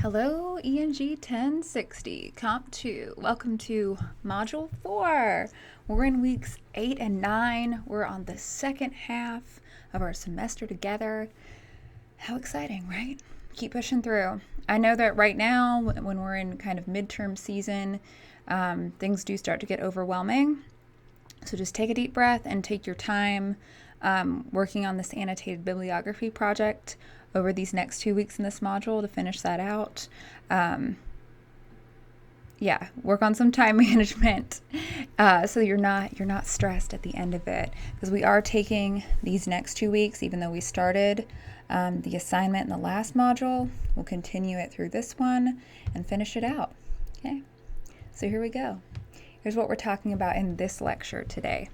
Hello, ENG 1060, Comp 2. Welcome to Module 4. We're in weeks 8 and 9. We're on the second half of our semester together. How exciting, right? Keep pushing through. I know that right now, when we're in kind of midterm season, things do start to get overwhelming. So just take a deep breath and take your time working on this annotated bibliography project over these next 2 weeks in this module to finish that out. Work on some time management so you're not stressed at the end of it, because we are taking these next 2 weeks, even though we started the assignment in the last module. We'll continue it through this one and finish it out. Okay, so here we go. Here's what we're talking about in this lecture today.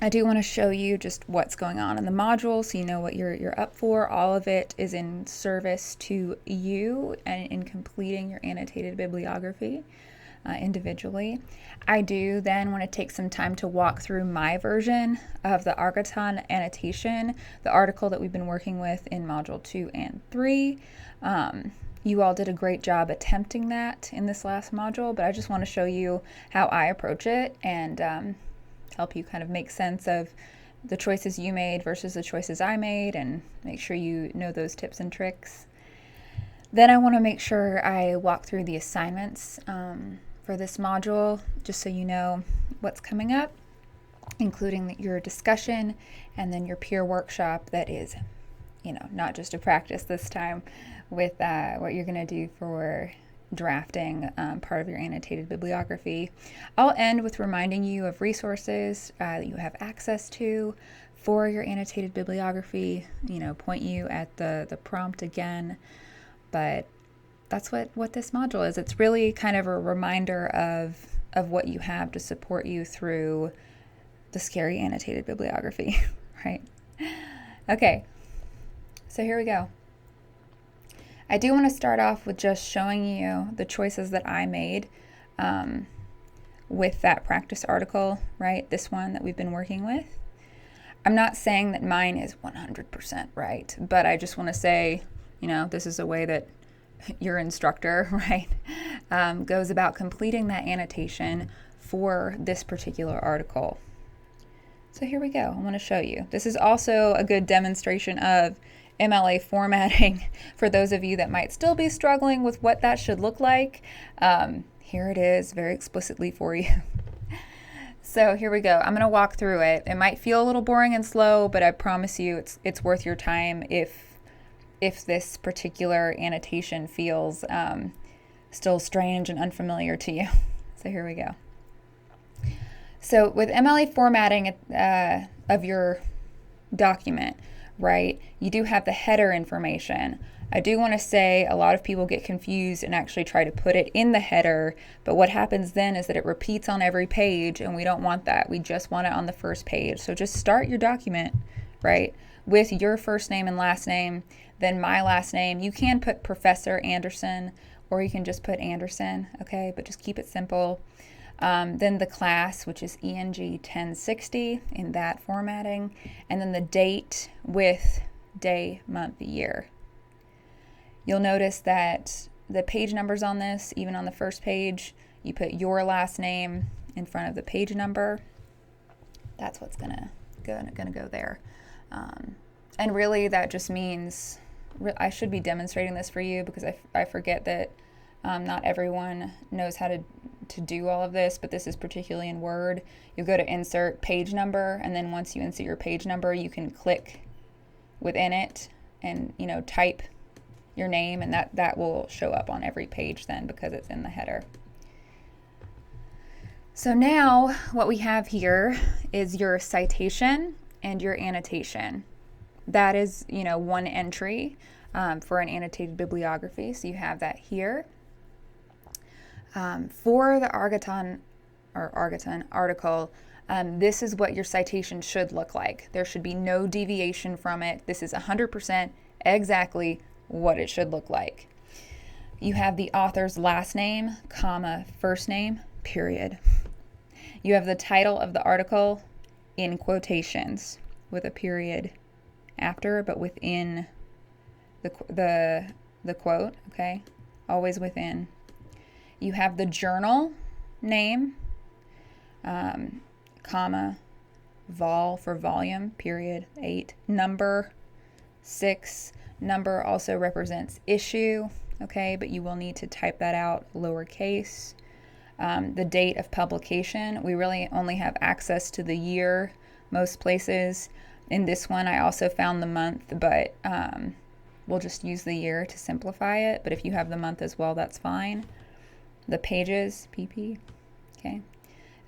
I do want to show you just what's going on in the module so you know what you're up for. All of it is in service to you and in completing your annotated bibliography individually. I do then want to take some time to walk through my version of the Argaton annotation, the article that we've been working with in Module 2 and 3. You all did a great job attempting that in this last module, but I just want to show you how I approach it and help you kind of make sense of the choices you made versus the choices I made, and make sure you know those tips and tricks. Then I want to make sure I walk through the assignments for this module, just so you know what's coming up, including your discussion and then your peer workshop that is, not just a practice this time with what you're going to do for drafting part of your annotated bibliography. I'll end with reminding you of resources that you have access to for your annotated bibliography, point you at the prompt again. But that's what this module is. It's really kind of a reminder of what you have to support you through the scary annotated bibliography, right? Okay, so here we go. I do want to start off with just showing you the choices that I made with that practice article, right? This one that we've been working with. I'm not saying that mine is 100% right, but I just want to say, this is a way that your instructor, right, goes about completing that annotation for this particular article. So here we go. I want to show you. This is also a good demonstration of MLA formatting for those of you that might still be struggling with what that should look like. Here it is very explicitly for you. So here we go. I'm going to walk through it. It might feel a little boring and slow, but I promise you it's worth your time if this particular annotation feels still strange and unfamiliar to you. So here we go. So with MLA formatting of your document, right, you do have the header information. I do want to say a lot of people get confused and actually try to put it in the header, but what happens then is that it repeats on every page, and we don't want that. We just want it on the first page. So just start your document, right, with your first name and last name, then my last name. You can put Professor Anderson, or you can just put Anderson, okay, but just keep it simple. Then the class, which is ENG 1060 in that formatting, and then the date with day, month, year. You'll notice that the page numbers on this, even on the first page, you put your last name in front of the page number. That's what's gonna go there. And really that just means, I should be demonstrating this for you because I forget that not everyone knows how to do all of this, but this is particularly in Word. You'll go to insert page number, and then once you insert your page number, you can click within it and type your name, and that will show up on every page then because it's in the header. So now what we have here is your citation and your annotation. That is one entry for an annotated bibliography, so you have that here. For the Argaton article, this is what your citation should look like. There should be no deviation from it. This is 100% exactly what it should look like. You have the author's last name, comma, first name, period. You have the title of the article in quotations with a period after, but within the the quote, okay? Always within. You have the journal name, comma, vol for volume, period, 8. Number, 6. Number also represents issue, okay? But you will need to type that out lowercase. The date of publication, we really only have access to the year most places. In this one, I also found the month, but we'll just use the year to simplify it. But if you have the month as well, that's fine. The pages, pp, okay.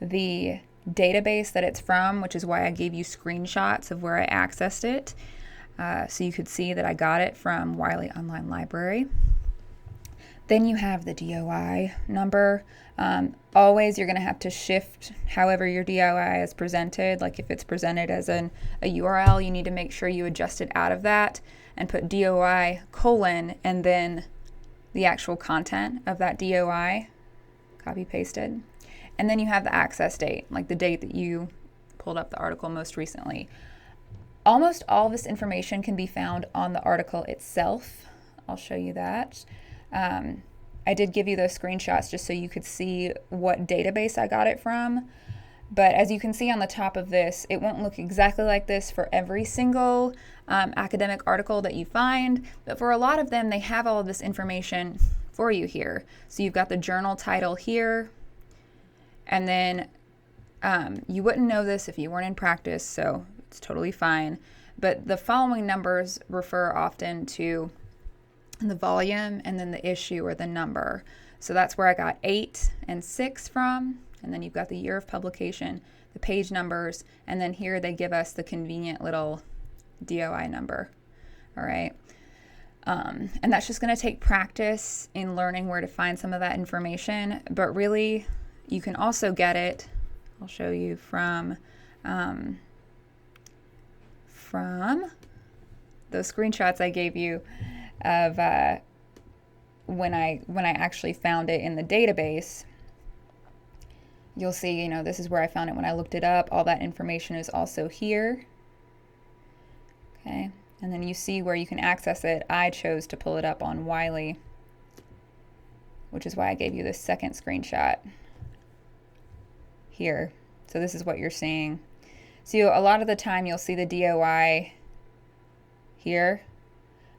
The database that it's from, which is why I gave you screenshots of where I accessed it, so you could see that I got it from Wiley Online Library. Then you have the DOI number. Always you're going to have to shift however your DOI is presented. Like if it's presented as a URL, you need to make sure you adjust it out of that and put DOI : and then the actual content of that DOI, copy pasted. And then you have the access date, like the date that you pulled up the article most recently. Almost all of this information can be found on the article itself. I'll show you that. I did give you those screenshots just so you could see what database I got it from. But as you can see on the top of this, it won't look exactly like this for every single academic article that you find. But for a lot of them, they have all of this information for you here. So you've got the journal title here. And then you wouldn't know this if you weren't in practice, so it's totally fine. But the following numbers refer often to the volume and then the issue or the number. So that's where I got 8 and 6 from. And then you've got the year of publication, the page numbers, and then here they give us the convenient little DOI number. All right. And that's just going to take practice in learning where to find some of that information. But really, you can also get it, I'll show you, from those screenshots I gave you of when I actually found it in the database. You'll see, you know, this is where I found it when I looked it up. All that information is also here. Okay, and then you see where you can access it. I chose to pull it up on Wiley, which is why I gave you this second screenshot here. So this is what you're seeing. So a lot of the time you'll see the DOI here,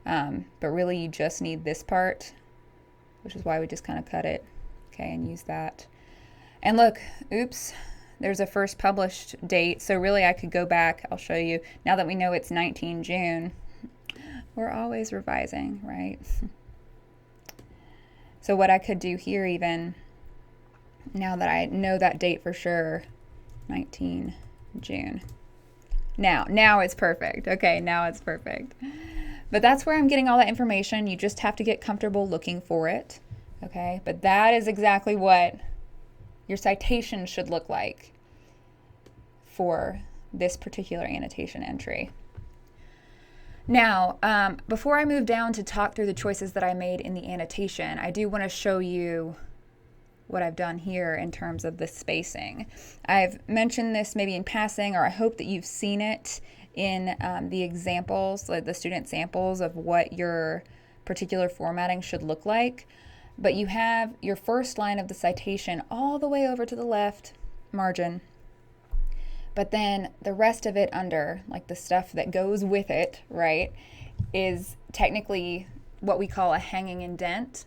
but really you just need this part, which is why we just kind of cut it, okay, and use that. And look, oops, there's a first published date, so really I could go back. I'll show you. Now that we know it's 19 June, we're always revising, right? So what I could do here, even now that I know that date for sure, 19 June. Now it's perfect. Okay, now it's perfect. But that's where I'm getting all that information. You just have to get comfortable looking for it. Okay, but that is exactly what your citation should look like for this particular annotation entry. Now, before I move down to talk through the choices that I made in the annotation, I do want to show you what I've done here in terms of the spacing. I've mentioned this maybe in passing, or I hope that you've seen it in the examples, like the student samples of what your particular formatting should look like. But you have your first line of the citation all the way over to the left margin. But then the rest of it under, like the stuff that goes with it, right, is technically what we call a hanging indent,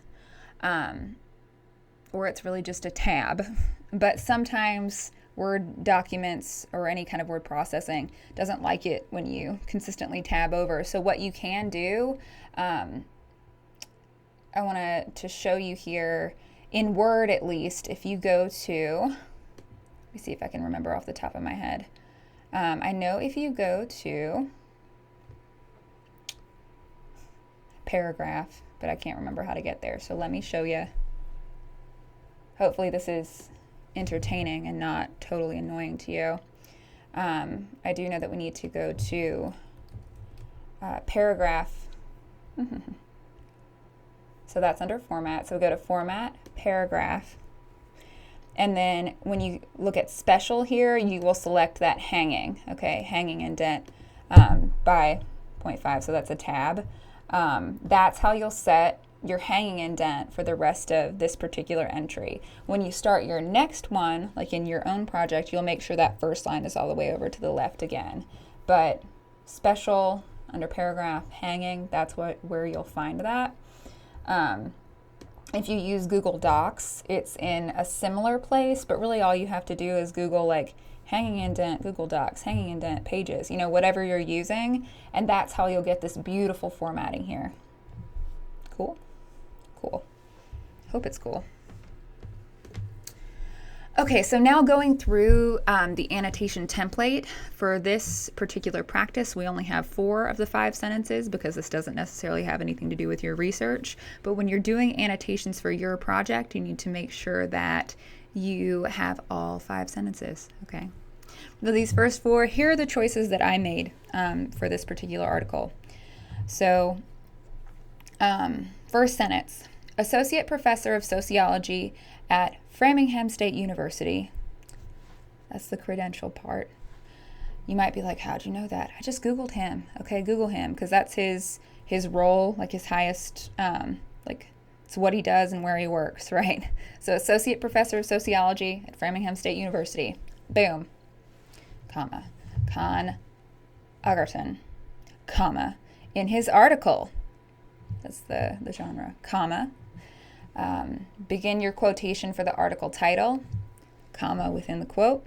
or it's really just a tab. But sometimes Word documents or any kind of word processing doesn't like it when you consistently tab over. So what you can do, I want to show you here, in Word at least, if you go to, let me see if I can remember off the top of my head. I know if you go to paragraph, but I can't remember how to get there. So let me show you. Hopefully this is entertaining and not totally annoying to you. I do know that we need to go to paragraph. So that's under format. So we go to format, paragraph. And then when you look at special here, you will select that hanging, okay, hanging indent by 0.5. So that's a tab. That's how you'll set your hanging indent for the rest of this particular entry. When you start your next one, like in your own project, you'll make sure that first line is all the way over to the left again. But special, under paragraph, hanging, that's where you'll find that. If you use Google Docs, it's in a similar place, but really all you have to do is Google like hanging indent, Google Docs, hanging indent, pages, whatever you're using, and that's how you'll get this beautiful formatting here. Cool? Cool. Hope it's cool. Okay, so now going through the annotation template. For this particular practice, we only have 4 of the 5 sentences because this doesn't necessarily have anything to do with your research. But when you're doing annotations for your project, you need to make sure that you have all 5 sentences, okay? So these first 4, here are the choices that I made for this particular article. So, first sentence, Associate Professor of Sociology at Framingham State University. That's the credential part. You might be like, how'd you know that? I just Googled him. Okay, Google him, because that's his role, like his highest, it's what he does and where he works, right? So Associate Professor of Sociology at Framingham State University. Boom. Comma. Con Egerton. Comma. In his article, that's the genre, comma. Begin your quotation for the article title, comma, within the quote.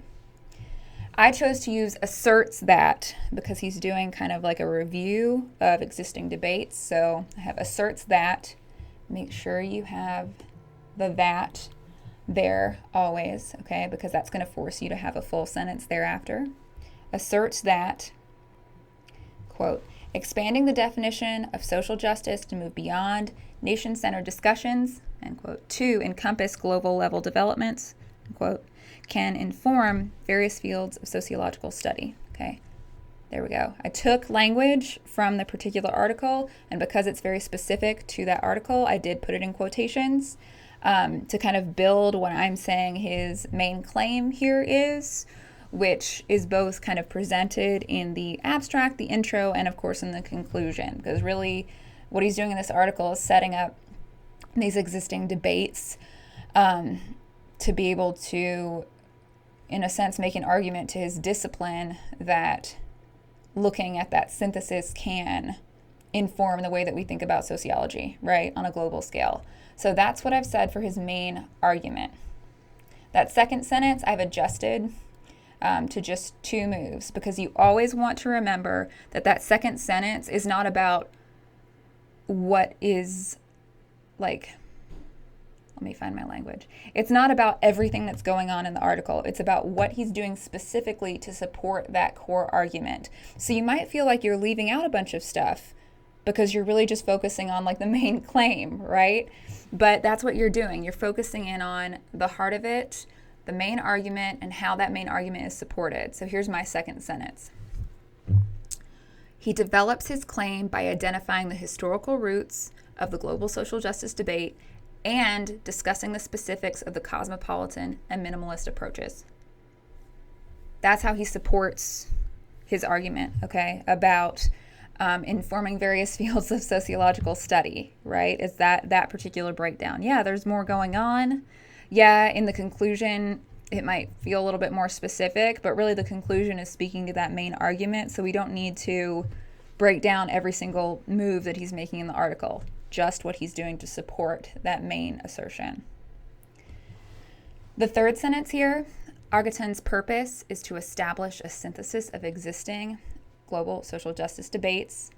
I chose to use asserts that because he's doing kind of like a review of existing debates. So I have asserts that. Make sure you have the that there always, okay, because that's going to force you to have a full sentence thereafter. Asserts that, quote, expanding the definition of social justice to move beyond nation-centered discussions, end quote, to encompass global level developments, end quote, can inform various fields of sociological study. Okay, there we go. I took language from the particular article, and because it's very specific to that article, I did put it in quotations to kind of build what I'm saying his main claim here is, which is both kind of presented in the abstract, the intro, and of course in the conclusion, because really what he's doing in this article is setting up these existing debates to be able to, in a sense, make an argument to his discipline that looking at that synthesis can inform the way that we think about sociology, right, on a global scale. So that's what I've said for his main argument. That second sentence I've adjusted to just 2 moves, because you always want to remember that second sentence is not about what is, like, let me find my language. It's not about everything that's going on in the article. It's about what he's doing specifically to support that core argument. So you might feel like you're leaving out a bunch of stuff because you're really just focusing on like the main claim, right? But that's what you're doing. You're focusing in on the heart of it, the main argument, and how that main argument is supported. So here's my second sentence. He develops his claim by identifying the historical roots of the global social justice debate and discussing the specifics of the cosmopolitan and minimalist approaches. That's how he supports his argument, okay, about informing various fields of sociological study, right? It's that particular breakdown. Yeah, there's more going on. Yeah, in the conclusion, it might feel a little bit more specific, but really the conclusion is speaking to that main argument, so we don't need to break down every single move that he's making in the article, just what he's doing to support that main assertion. The third sentence here, Egerton's purpose is to establish a synthesis of existing global social justice debates.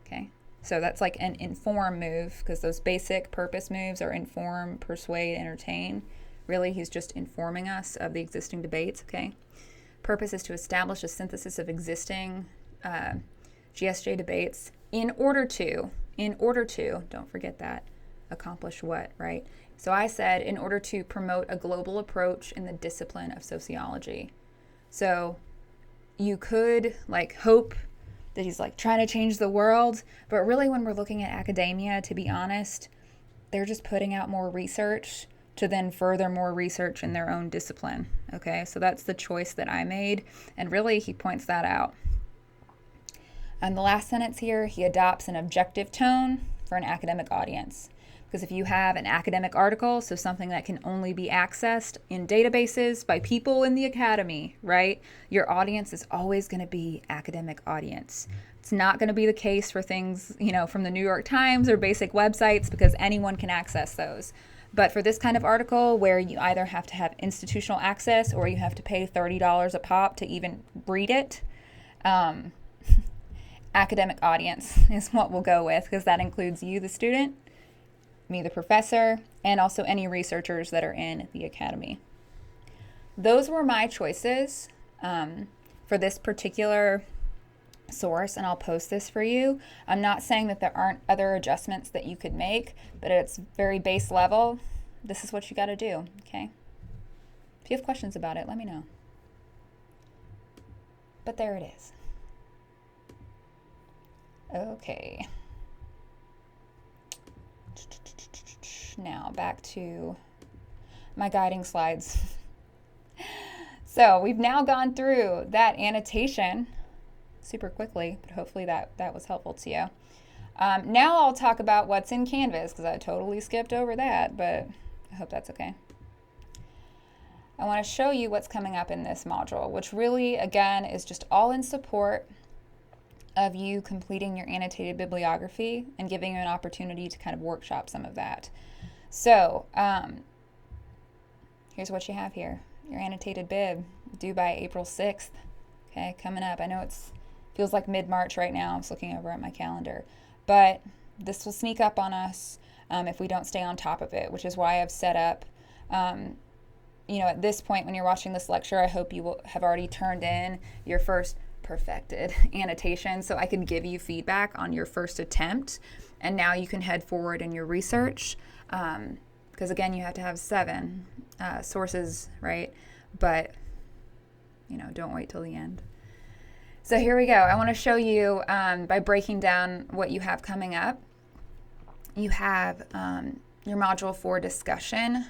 Okay, so that's like an inform move, because those basic purpose moves are inform, persuade, entertain. Really, he's just informing us of the existing debates, okay? Purpose is to establish a synthesis of existing GSJ debates in order to, don't forget that, accomplish what, right? So I said in order to promote a global approach in the discipline of sociology. So you could like hope that he's like trying to change the world, but really when we're looking at academia, to be honest, they're just putting out more research to then further more research in their own discipline. Okay, so that's the choice that I made, and really he points that out. And the last sentence here, he adopts an objective tone for an academic audience. Because if you have an academic article, so something that can only be accessed in databases by people in the academy, right? Your audience is always going to be academic audience. It's not going to be the case for things, from the New York Times or basic websites, because anyone can access those. But for this kind of article where you either have to have institutional access or you have to pay $30 a pop to even read it, academic audience is what we'll go with, because that includes you, the student, me, the professor, and also any researchers that are in the academy. Those were my choices for this particular source, and I'll post this for you. I'm not saying that there aren't other adjustments that you could make, but at its very base level, this is what you got to do, okay? If you have questions about it, let me know. But there it is. Okay. Now back to my guiding slides. So we've now gone through that annotation super quickly, but hopefully that was helpful to you. Now I'll talk about what's in Canvas, because I totally skipped over that, but I hope that's okay. I want to show you what's coming up in this module, which really, again, is just all in support of you completing your annotated bibliography and giving you an opportunity to kind of workshop some of that. So here's what you have here. Your annotated bib, due by April 6th. Okay, coming up. I know it feels like mid-March right now. I was looking over at my calendar. But this will sneak up on us if we don't stay on top of it, which is why I've set up, at this point when you're watching this lecture, I hope you will have already turned in your first perfected annotation so I can give you feedback on your first attempt. And now you can head forward in your research. Because again, you have to have 7 sources, right? But, don't wait till the end. So here we go. I want to show you by breaking down what you have coming up. You have your module 4 discussion,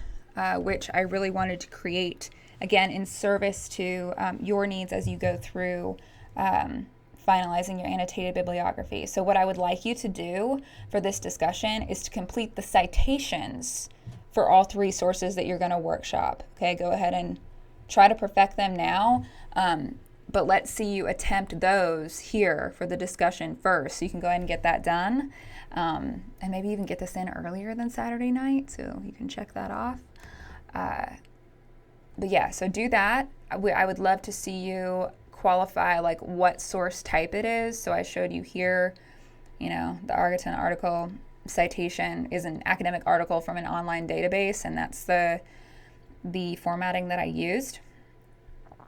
which I really wanted to create, again, in service to your needs as you go through finalizing your annotated bibliography. So what I would like you to do for this discussion is to complete the citations for all 3 sources that you're going to workshop. Okay, go ahead and try to perfect them now, but let's see you attempt those here for the discussion first, so you can go ahead and get that done, and maybe even get this in earlier than Saturday night, so you can check that off. But yeah, so do that. I would love to see you qualify like what source type it is. So I showed you here, the Argonne article citation is an academic article from an online database, and that's the formatting that I used.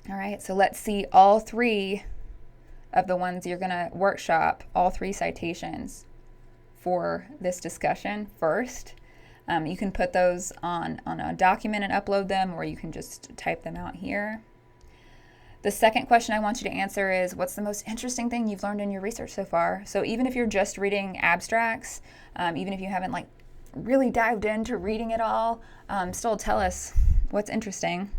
All right, so let's see all 3 of the ones you're going to workshop, all 3 citations for this discussion first. You can put those on a document and upload them, or you can just type them out here. The second question I want you to answer is, what's the most interesting thing you've learned in your research so far? So even if you're just reading abstracts, even if you haven't really dived into reading it all, still tell us what's interesting.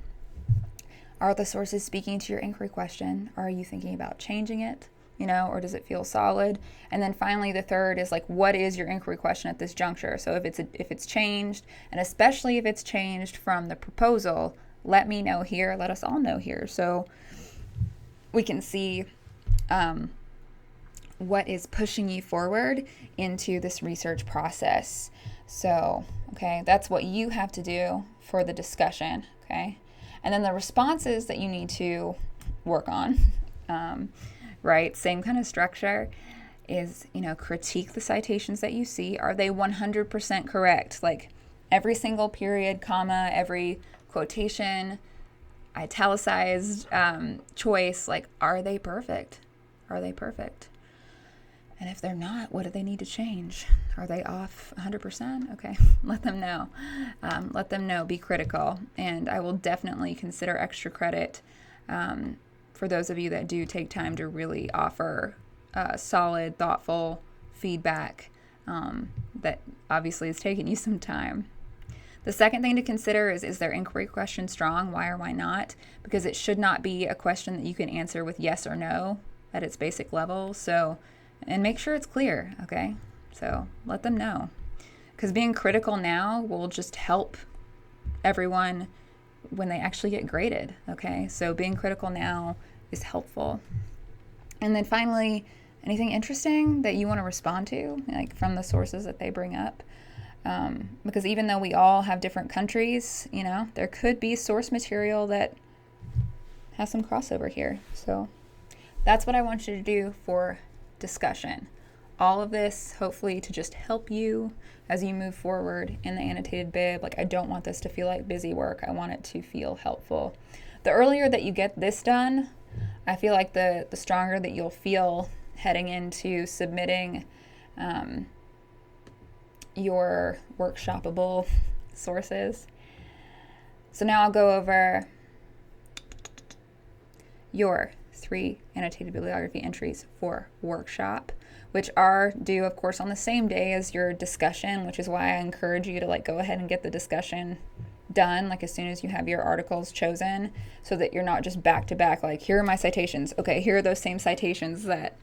Are the sources speaking to your inquiry question? Are you thinking about changing it? Or does it feel solid? And then finally, the third is what is your inquiry question at this juncture? So if it's changed, and especially if it's changed from the proposal, let me know here. Let us all know here, so we can see what is pushing you forward into this research process. So, okay, that's what you have to do for the discussion, okay? And then the responses that you need to work on, right? Same kind of structure is, critique the citations that you see. Are they 100% correct? Every single period, comma, every quotation, italicized choice, are they perfect? Are they perfect? And if they're not, what do they need to change? Are they off 100%? Okay, let them know. Let them know, be critical. And I will definitely consider extra credit for those of you that do take time to really offer solid, thoughtful feedback that obviously is taking you some time. The second thing to consider is their inquiry question strong? Why or why not? Because it should not be a question that you can answer with yes or no at its basic level. So, and make sure it's clear, okay? So let them know. Because being critical now will just help everyone when they actually get graded, okay? So being critical now is helpful. And then finally, anything interesting that you want to respond to, like from the sources that they bring up. Because even though we all have different countries, you know, there could be source material that has some crossover here. So that's what I want you to do for discussion. All of this, hopefully, to just help you as you move forward in the annotated bib. Like, I don't want this to feel like busy work. I want it to feel helpful. The earlier that you get this done, I feel like the stronger that you'll feel heading into submitting your workshoppable sources. So now I'll go over your 3 annotated bibliography entries for workshop, which are due, of course, on the same day as your discussion, which is why I encourage you to like go ahead and get the discussion done like as soon as you have your articles chosen, so that you're not just back to back, like, here are my citations. Okay, here are those same citations that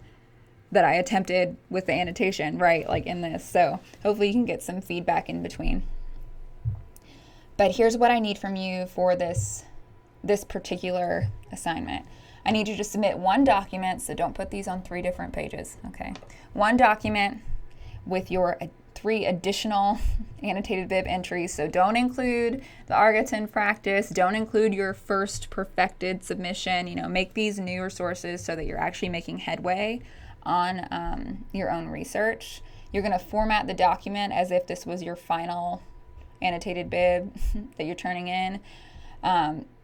I attempted with the annotation, right? Like in this. So hopefully you can get some feedback in between. But here's what I need from you for this particular assignment. I need you to submit one document, so don't put these on 3 different pages, okay? One document with your 3 additional annotated bib entries. So don't include the Argaton practice, don't include your first perfected submission, you know, make these newer sources so that you're actually making headway on your own research. You're going to format the document as if this was your final annotated bib that you're turning in.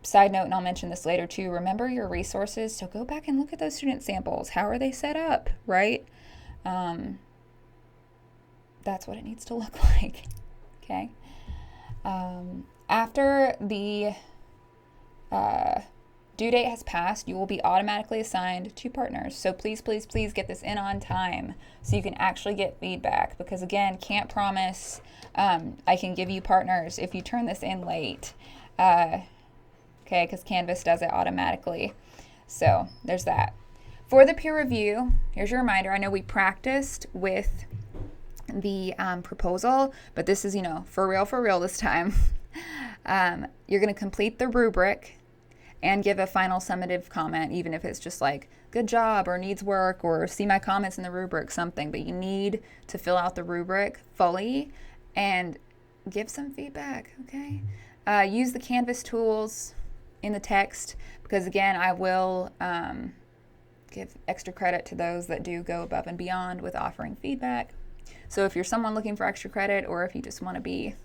Side note, and I'll mention this later too, remember your resources, so go back and look at those student samples. How are they set up, right? That's what it needs to look like, okay? After the due date has passed, you will be automatically assigned 2 partners. So please, please, please get this in on time so you can actually get feedback. Because again, can't promise I can give you partners if you turn this in late. Okay, because Canvas does it automatically. So there's that. For the peer review, here's your reminder. I know we practiced with the proposal, but this is, you know, for real this time. You're going to complete the rubric and give a final summative comment, even if it's just like, good job, or needs work, or see my comments in the rubric, something. But you need to fill out the rubric fully and give some feedback, okay? Use the Canvas tools in the text, because again, I will give extra credit to those that do go above and beyond with offering feedback. So if you're someone looking for extra credit, or if you just want to be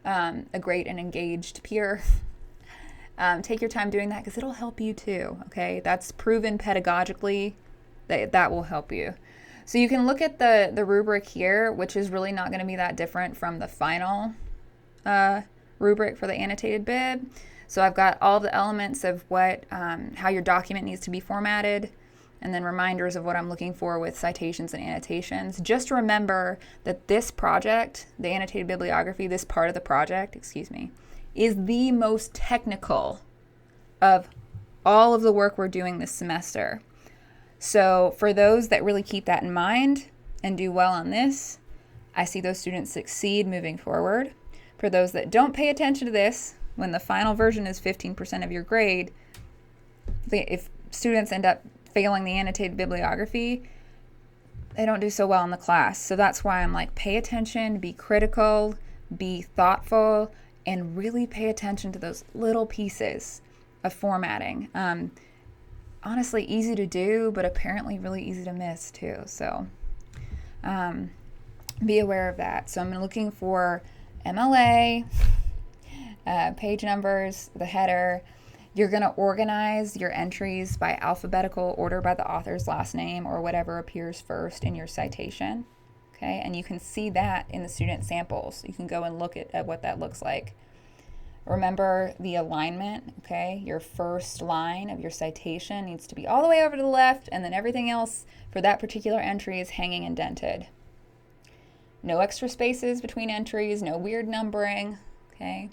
a great and engaged peer, take your time doing that, because it'll help you too, okay? That's proven pedagogically that will help you. So you can look at the rubric here, which is really not going to be that different from the final rubric for the annotated bib. So I've got all the elements of what how your document needs to be formatted, and then reminders of what I'm looking for with citations and annotations. Just remember that this project, the annotated bibliography, this part of the project, is the most technical of all of the work we're doing this semester. So for those that really keep that in mind and do well on this, I see those students succeed moving forward. For those that don't pay attention to this, when the final version is 15% of your grade, if students end up failing the annotated bibliography, they don't do so well in the class. So that's why I'm like, pay attention, be critical, be thoughtful, and really pay attention to those little pieces of formatting. Honestly, easy to do, but apparently really easy to miss too. So be aware of that. So I'm looking for MLA, page numbers, the header. You're going to organize your entries by alphabetical order by the author's last name or whatever appears first in your citation. Okay, and you can see that in the student samples. You can go and look at what that looks like. Remember the alignment, okay? Your first line of your citation needs to be all the way over to the left, and then everything else for that particular entry is hanging indented. No extra spaces between entries, no weird numbering, okay?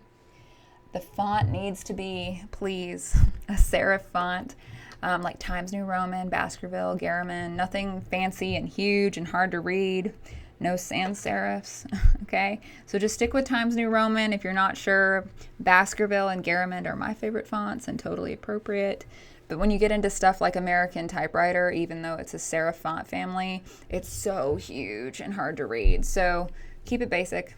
The font needs to be, please, a serif font. like Times New Roman, Baskerville, Garriman, nothing fancy and huge and hard to read. No sans serifs, okay? So just stick with Times New Roman. If you're not sure, Baskerville and Garriman are my favorite fonts and totally appropriate. But when you get into stuff like American Typewriter, even though it's a serif font family, it's so huge and hard to read. So keep it basic.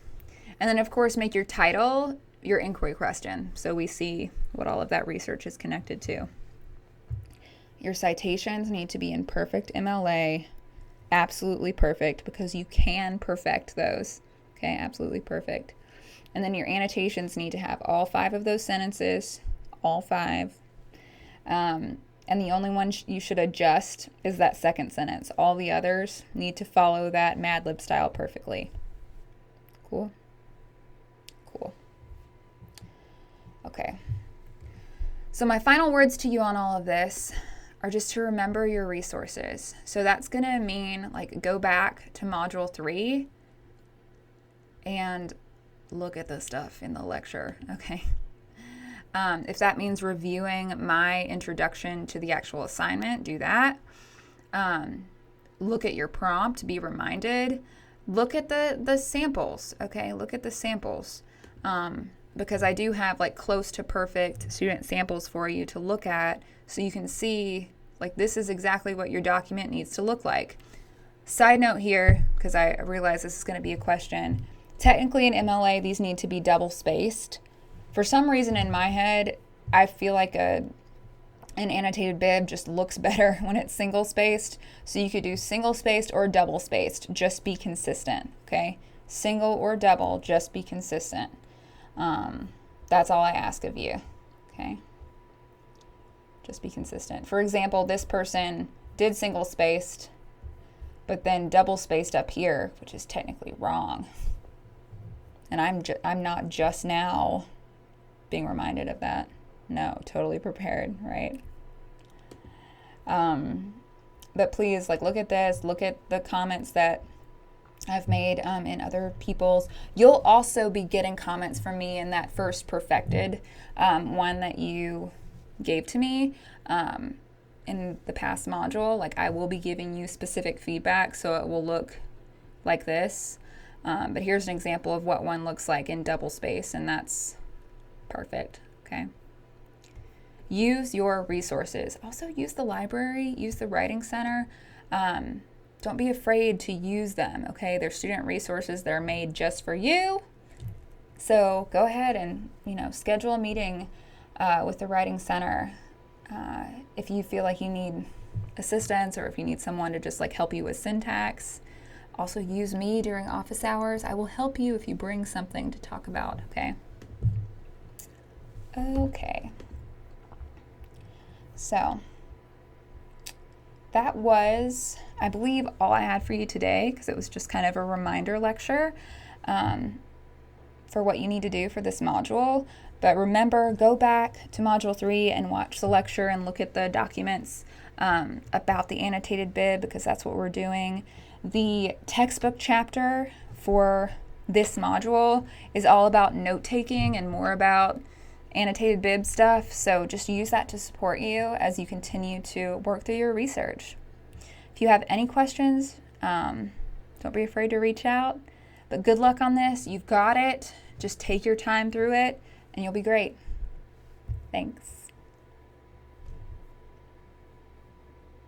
And then, of course, make your title your inquiry question, so we see what all of that research is connected to. Your citations need to be in perfect MLA, absolutely perfect, because you can perfect those. Okay, absolutely perfect. And then your annotations need to have all 5 of those sentences, all 5. And the only one you should adjust is that second sentence. All the others need to follow that Mad Lib style perfectly. Cool? Cool. Okay. So my final words to you on all of this are just to remember your resources. So that's going to mean like go back to module 3 and look at the stuff in the lecture, okay? If that means reviewing my introduction to the actual assignment, do that. Look at your prompt, be reminded. Look at the samples, okay? Look at the samples. Because I do have like close to perfect student samples for you to look at so you can see like this is exactly what your document needs to look like. Side note here, because I realize this is going to be a question. Technically in MLA, these need to be double spaced. For some reason in my head, I feel like an annotated bib just looks better when it's single spaced. So you could do single spaced or double spaced. Just be consistent, okay? Single or double, just be consistent. That's all I ask of you, okay? Just be consistent. For example, this person did single spaced, but then double spaced up here, which is technically wrong. And I'm not just now being reminded of that. No, totally prepared, right? But please, like, look at this. Look at the comments that I've made in other people's. You'll also be getting comments from me in that first perfected one that you gave to me in the past module. Like, I will be giving you specific feedback, so it will look like this. But here's an example of what one looks like in double space, and that's perfect, okay? Use your resources. Also use the library, use the Writing Center. Don't be afraid to use them, okay? They're student resources that are made just for you. So go ahead and, schedule a meeting with the Writing Center if you feel like you need assistance or if you need someone to just like help you with syntax. Also use me during office hours. I will help you if you bring something to talk about, okay? Okay. So that was, I believe, all I had for you today because it was just kind of a reminder lecture for what you need to do for this module. But remember, go back to Module 3 and watch the lecture and look at the documents about the annotated bib because that's what we're doing. The textbook chapter for this module is all about note-taking and more about annotated bib stuff, so just use that to support you as you continue to work through your research. If you have any questions, don't be afraid to reach out. But good luck on this. You've got it. Just take your time through it, and you'll be great. Thanks.